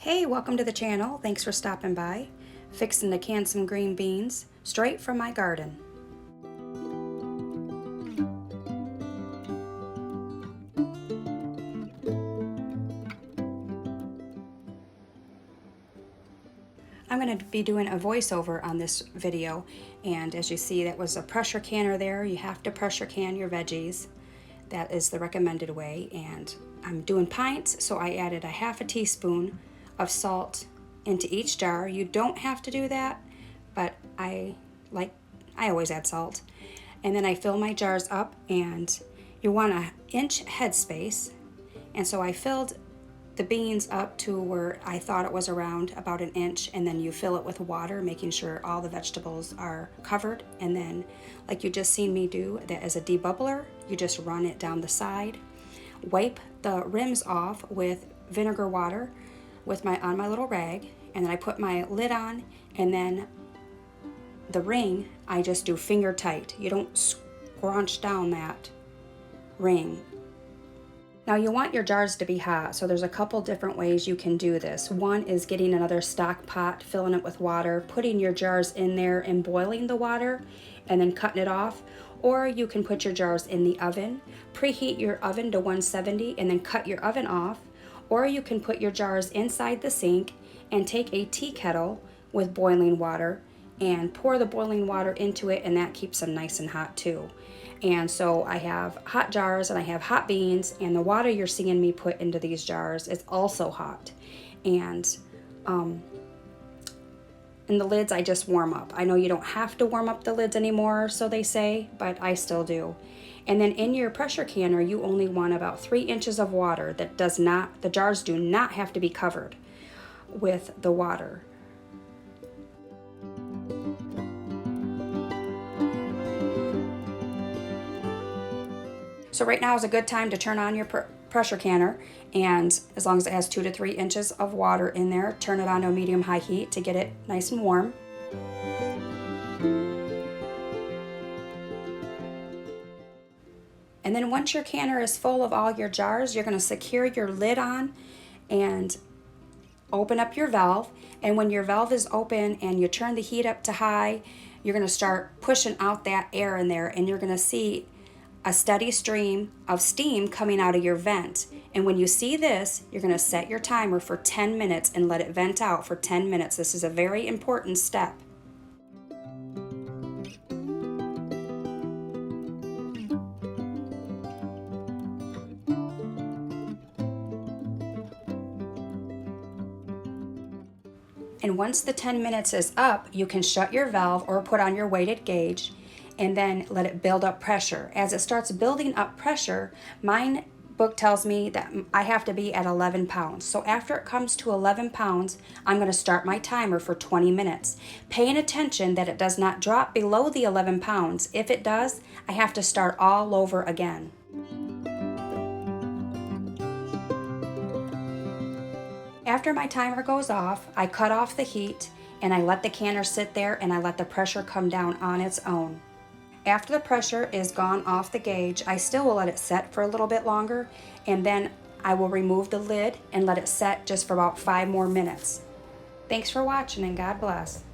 Hey, welcome to the channel. Thanks for stopping by. Fixing to can some green beans straight from my garden. I'm going to be doing a voiceover on this video, and as you see, that was a pressure canner there. You have to pressure can your veggies. That is the recommended way, and I'm doing pints, so I added a half a teaspoon of salt into each jar. You don't have to do that, but I always add salt. And then I fill my jars up, and you want an inch headspace, and so I filled the beans up to where I thought it was around about an inch, and then you fill it with water, making sure all the vegetables are covered. And then, like you just seen me do, that as a debubbler, you just run it down the side. Wipe the rims off with vinegar water on my little rag, and then I put my lid on, and then the ring I just do finger tight. You don't scrunch down that ring. Now you want your jars to be hot, so there's a couple different ways you can do this. One is getting another stock pot, filling it with water, putting your jars in there and boiling the water, and then cutting it off. Or you can put your jars in the oven, preheat your oven to 170, and then cut your oven off. Or you can put your jars inside the sink and take a tea kettle with boiling water and pour the boiling water into it, and that keeps them nice and hot too. And so I have hot jars and I have hot beans, and the water you're seeing me put into these jars is also hot. And the lids I just warm up. I know you don't have to warm up the lids anymore, so they say, but I still do. And then in your pressure canner, you only want about 3 inches of water. The jars do not have to be covered with the water. So right now is a good time to turn on your pressure canner, and as long as it has 2 to 3 inches of water in there, turn it on to a medium-high heat to get it nice and warm. And then once your canner is full of all your jars, you're going to secure your lid on and open up your valve. And when your valve is open and you turn the heat up to high, you're going to start pushing out that air in there, and you're going to see a steady stream of steam coming out of your vent. And when you see this, you're going to set your timer for 10 minutes and let it vent out for 10 minutes. This is a very important step. And once the 10 minutes is up, you can shut your valve or put on your weighted gauge, and then let it build up pressure. As it starts building up pressure, mine book tells me that I have to be at 11 pounds. So after it comes to 11 pounds, I'm going to start my timer for 20 minutes. Paying attention that it does not drop below the 11 pounds. If it does, I have to start all over again. After my timer goes off, I cut off the heat, and I let the canner sit there, and I let the pressure come down on its own. After the pressure is gone off the gauge, I still will let it set for a little bit longer, and then I will remove the lid and let it set just for about 5 more minutes. Thanks for watching, and God bless.